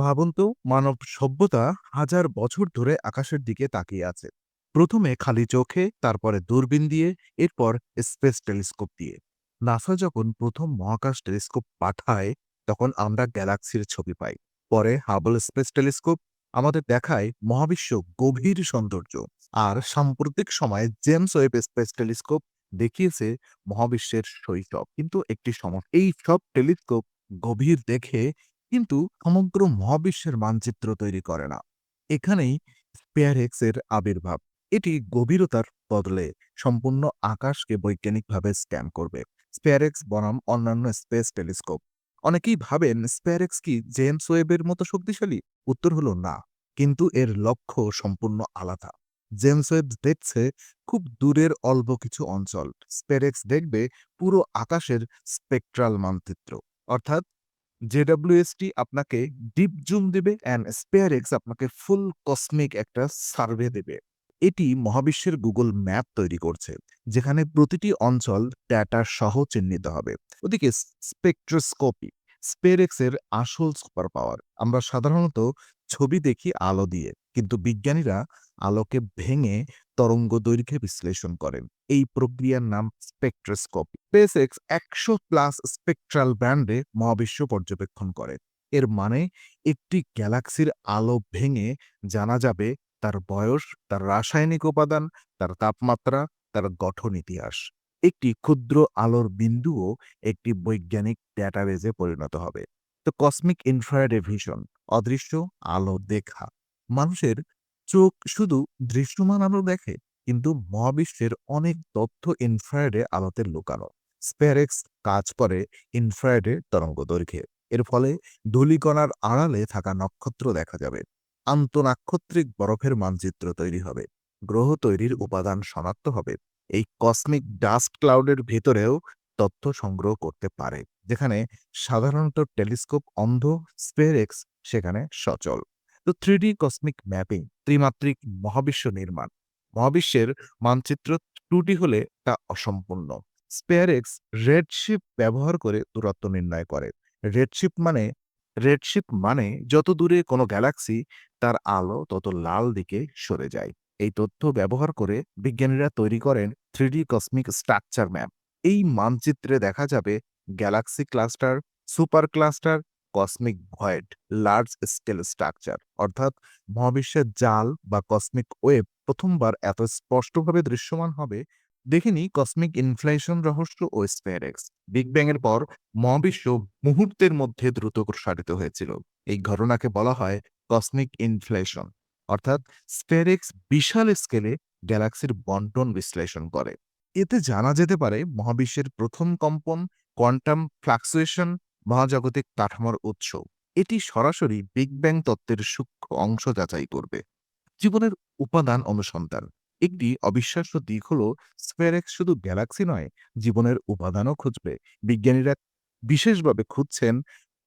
ভাবুন তো, মানব সভ্যতা হাজার বছর ধরে আকাশের দিকে তাকিয়ে আছে। প্রথমে খালি চোখে, তারপরে দূরবীন দিয়ে, এরপর স্পেস টেলিস্কোপ দিয়ে। নাসা যখন প্রথম মহাকাশ টেলিস্কোপ পাঠায়, তখন আমরা গ্যালাক্সির ছবি পাই। পরে হাবল স্পেস টেলিস্কোপ আমাদের দেখায় মহাবিশ্ব গভীর সৌন্দর্য। আর সাম্প্রতিক সময়ে জেমস ওয়েব স্পেস টেলিস্কোপ দেখিয়েছে মহাবিশ্বের শৈশব। কিন্তু একটি সমস্যা, এই সব টেলিস্কোপ গভীর দেখে, কিন্তু সমগ্র মহাবিশ্বের মানচিত্র তৈরি করে না। এখানেই স্পেয়ারএক্স এর আবির্ভাব। এটি গভীরতার বদলে সম্পূর্ণ আকাশকে বৈজ্ঞানিকভাবে স্ক্যান করবে। স্পেয়ারএক্স বনাম অন্যান্য স্পেস টেলিস্কোপ। অনেকেই ভাবেন স্পেয়ারএক্স কি জেমস ওয়েবের মতো শক্তিশালী? উত্তর হলো না, কিন্তু এর লক্ষ্য সম্পূর্ণ আলাদা। জেমস ওয়েব দেখছে খুব দূরের অল্প কিছু অঞ্চল, স্পেয়ারএক্স দেখবে পুরো আকাশের স্পেকট্রাল মানচিত্র। অর্থাৎ জেডব্লিউএসটি আপনাকে ডিপ জুম দেবে অ্যান্ড স্পেয়ারএক্স আপনাকে ফুল কসমিক একটা সার্ভে দেবে। এটি মহাবিশ্বের গুগল ম্যাপ তৈরি করছে, যেখানে প্রতিটি অঞ্চল ডেটা সহ চিহ্নিত হবে। ওদিকে স্পেকট্রোস্কোপি স্পেয়ারএক্স এর আসল সুপার পাওয়ার। আমরা সাধারণত ছবি দেখি আলো দিয়ে, কিন্তু বিজ্ঞানীরা আলোকে ভেঙে তরঙ্গ দৈর্ঘ্যে বিশ্লেষণ করেন। এই প্রক্রিয়ার নাম স্পেকট্রোস্কোপি। স্পেসএক্স ১০০+ স্পেকট্রাল ব্যান্ডে মহাবিশ্ব পর্যবেক্ষণ করে। এর মানে একটি গ্যালাক্সির আলো ভেঙে জানা যাবে তার বয়স, তার রাসায়নিক উপাদান, তার তাপমাত্রা, তার গঠন ইতিহাস। একটি ক্ষুদ্র আলোর বিন্দুও একটি বৈজ্ঞানিক ডেটাবেজে পরিণত হবে। তো কসমিক ইনফ্রারেড ভিশন, অদৃশ্য আলো দেখা। মানুষের চোখ শুধু দৃশ্যমান আলো দেখে, কিন্তু মহাবিশ্বের অনেক তথ্য ইনফ্রারেডে আলোতে লুকানো। স্পেয়ারএক্স কাজ করে ইনফ্রারেডে তরঙ্গদৈর্ঘ্যে। এর ফলে ধূলিকণার আড়ালে থাকা নক্ষত্র দেখা যাবে। আন্তঃনাক্ষত্রিক বরফের মানচিত্র তৈরি হবে। গ্রহ তৈরির উপাদান শনাক্ত হবে। এই কসমিক ডাস্ট ক্লাউডের ভেতরেও তথ্য সংগ্রহ করতে পারে, যেখানে সাধারণত টেলিস্কোপ অন্ধ, স্পেয়ারএক্স সেখানে সচল। তো 3D কসমিক ম্যাপিং, ত্রিমাত্রিক মহাবিশ্ব নির্মাণ। মহাবিশ্বের মানচিত্র 2D হলে তা অসম্পূর্ণ। স্পেয়ারএক্স রেডশিফট ব্যবহার করে দূরত্ব নির্ণয় করে। রেডশিফট মানে রেডশিফট মানে যত দূরে কোনো গ্যালাক্সি, তার আলো তত লাল দিকে সরে যায়। এই তথ্য ব্যবহার করে বিজ্ঞানীরা তৈরি করেন 3D কসমিক স্ট্রাকচার ম্যাপ। এই মানচিত্রে দেখা যাবে Galaxy cluster, super cluster, cosmic void, large scale structure. অর্থাৎ মহাবিশ্বের জাল বা কসমিক ওয়েব প্রথমবার এত স্পষ্টভাবে দৃশ্যমান হবে। দেখিনি কসমিক ইনফ্লেশন রহস্য ও স্পেয়ারএক্স। বিগ ব্যাং এর পর মহাবিশ্ব মুহূর্তের মধ্যে দ্রুত প্রসারিত হয়েছিল। এই ঘটনাকে বলা হয় কসমিক ইনফ্লেশন। অর্থাৎ স্পেয়ারএক্স বিশাল স্কেলে গ্যালাক্সির বন্টন বিশ্লেষণ করে। এতে জানা যেতে পারে মহাবিশ্বের প্রথম কম্পন, কোয়ান্টাম ফ্লাকচুয়েশন, মহাজাগতিক কাঠামোর উৎস। এটি সরাসরি বিগ ব্যাং তত্ত্বের সূক্ষ্ম অংশ যাচাই করবে। জীবনের উপাদান অনুসন্ধান। একটি অবিশ্বাস্য দিক হল স্পেয়ারএক্স শুধু গ্যালাক্সি নয়, জীবনের উপাদানও খুঁজবে। বিজ্ঞানীরা বিশেষভাবে খুঁজছেন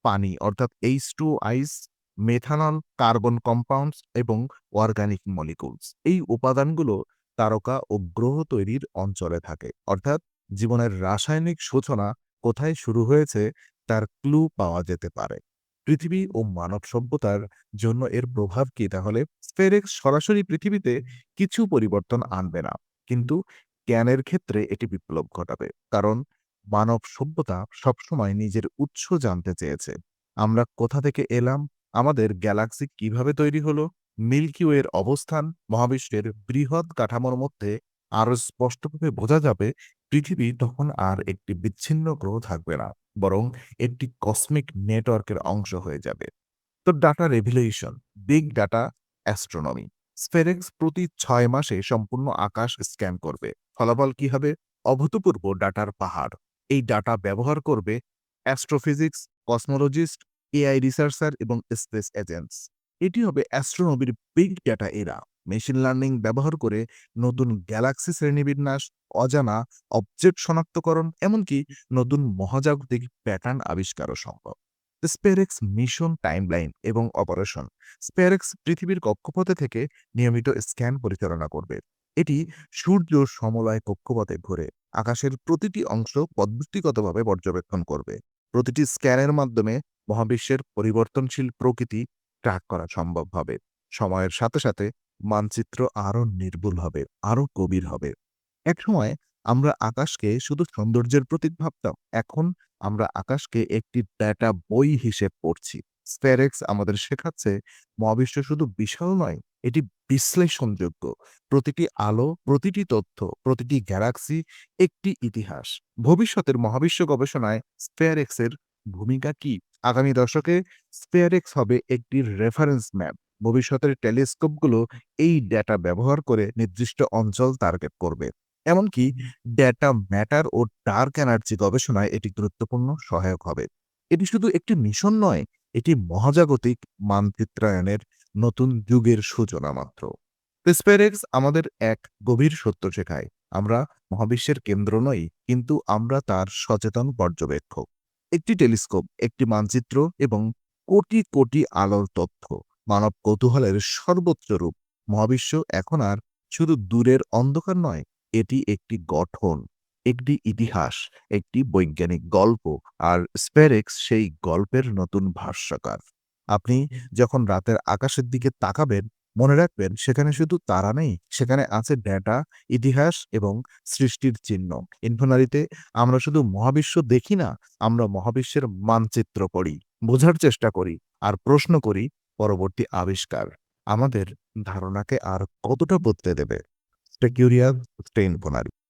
পানি, অর্থাৎ H2 আইস, মেথানল, কার্বন কম্পাউন্ডস এবং অর্গানিক মলিকুলস। এই উপাদানগুলো তারকা ও গ্রহ তৈরির অঞ্চলে থাকে। অর্থাৎ জীবনের রাসায়নিক সূচনা কোথায় শুরু হয়েছে তার ক্লু পাওয়া যেতে পারে। পৃথিবী ও মানব সভ্যতার জন্য এর প্রভাব কি তাহলে? স্পেয়ারএক্স সরাসরি পৃথিবীতে কিছু পরিবর্তন আনবে না, কিন্তু জ্ঞানের ক্ষেত্রে এটি বিপ্লব ঘটাবে। কারণ মানব সভ্যতা সবসময় নিজের উৎস জানতে চেয়েছে। আমরা কোথা থেকে এলাম, আমাদের গ্যালাক্সি কিভাবে তৈরি হলো, মিল্কি ওয়ের অবস্থান, মহাবিশ্বের বৃহৎ কাঠামোর মধ্যে আরো স্পষ্টভাবে বোঝা যাবে পৃথিবী তখন আর একটি বিচ্ছিন্ন গ্রহ থাকবে না, বরং একটি কসমিক নেটওয়ার্কের অংশ হয়ে যাবে। তো data revolution, big data astronomy. SPHEREx প্রতি 6 মাসে সম্পূর্ণ আকাশ স্ক্যান করবে। ফলাফল কি হবে? অভূতপূর্ব ডাটার পাহাড়। এই ডাটা ব্যবহার করবে অ্যাস্ট্রোফিজিক্স, কসমোলজিস্ট, এআই রিসার্চার এবং স্পেস এজেন্টস। এটি হবে অ্যাস্ট্রোনমির বিগ ডাটা এরা। মেশিন লার্নিং ব্যবহার করে নতুন গ্যালাক্সি শ্রেণীবিন্যাস, অজানা অবজেক্ট শনাক্তকরণ, এমনকি নতুন মহাজাগতিক প্যাটার্ন আবিষ্কারও সম্ভব। স্পেয়ারএক্স মিশন টাইমলাইন এবং অপারেশন। স্পেয়ারএক্স পৃথিবীর কক্ষপথে থেকে নিয়মিত স্ক্যান পরিচালনা করবে। এটি সূর্য সমলয় কক্ষপথে ঘুরে আকাশের প্রতিটি অংশ পদ্ধতিগতভাবে পর্যবেক্ষণ করবে। প্রতিটি স্ক্যানের মাধ্যমে মহাবিশ্বের পরিবর্তনশীল প্রকৃতি ট্র্যাক করা সম্ভব হবে। সময়ের সাথে সাথে মানচিত্র আরও নির্ভুল হবে, আরও গভীর হবে। একসময় আমরা আকাশকে শুধু সৌন্দর্যের প্রতীক ভাবতাম। এখন আমরা আকাশকে একটি ডেটা বই হিসেব পড়ছি। স্পেরেক্স আমাদের শেখাচ্ছে মহাবিশ্ব শুধু বিশাল নয়, এটি বিশ্লেষণযোগ্য। প্রতিটি আলো, প্রতিটি তথ্য, প্রতিটি গ্যালাক্সি একটি ইতিহাস। ভবিষ্যতের মহাবিশ্ব গবেষণায় স্পেয়ারএক্সের ভূমিকা কি? আগামী দশকে স্পেয়ারএক্স হবে একটি রেফারেন্স ম্যাপ। ভবিষ্যতের টেলিস্কোপগুলো এই ডেটা ব্যবহার করে নির্দিষ্ট অঞ্চল টার্গেট করবে। এমনকি ডেটা ম্যাটার ও ডার্ক এনার্জি গবেষণায় এটি গুরুত্বপূর্ণ সহায়ক হবে। এটি শুধু একটি মিশন নয়, এটি মহাজাগতিক মানচিত্রায়নের নতুন যুগের সূচনা মাত্র। স্পেয়ারএক্স আমাদের এক গভীর সত্য শেখায়। আমরা মহাবিশ্বের কেন্দ্র নই, কিন্তু আমরা তার সচেতন পর্যবেক্ষক। একটি টেলিস্কোপ, একটি মানচিত্র এবং কোটি কোটি আলোর তথ্য মানব কৌতূহলের সর্বোচ্চ রূপ। মহাবিশ্ব এখন আর শুধু দূরের অন্ধকার নয়, এটি একটি গঠন, একটি ইতিহাস, একটি বৈজ্ঞানিক গল্প, আর স্পেরেক্স সেই গল্পের নতুন ভাষ্যকার। আপনি যখন রাতের আকাশের দিকে তাকাবেন, মনে রাখবেন সেখানে শুধু তারা নেই, সেখানে আছে ডেটা, ইতিহাস এবং সৃষ্টির চিহ্ন। ইনফোনারিতে আমরা শুধু মহাবিশ্ব দেখি না, আমরা মহাবিশ্বের মানচিত্র পড়ি, বোঝার চেষ্টা করি, আর প্রশ্ন করি পরবর্তী আবিষ্কার আমাদের ধারণাকে আর কতটা বদলে দেবে। Stay curious, stay ইনফোনারি।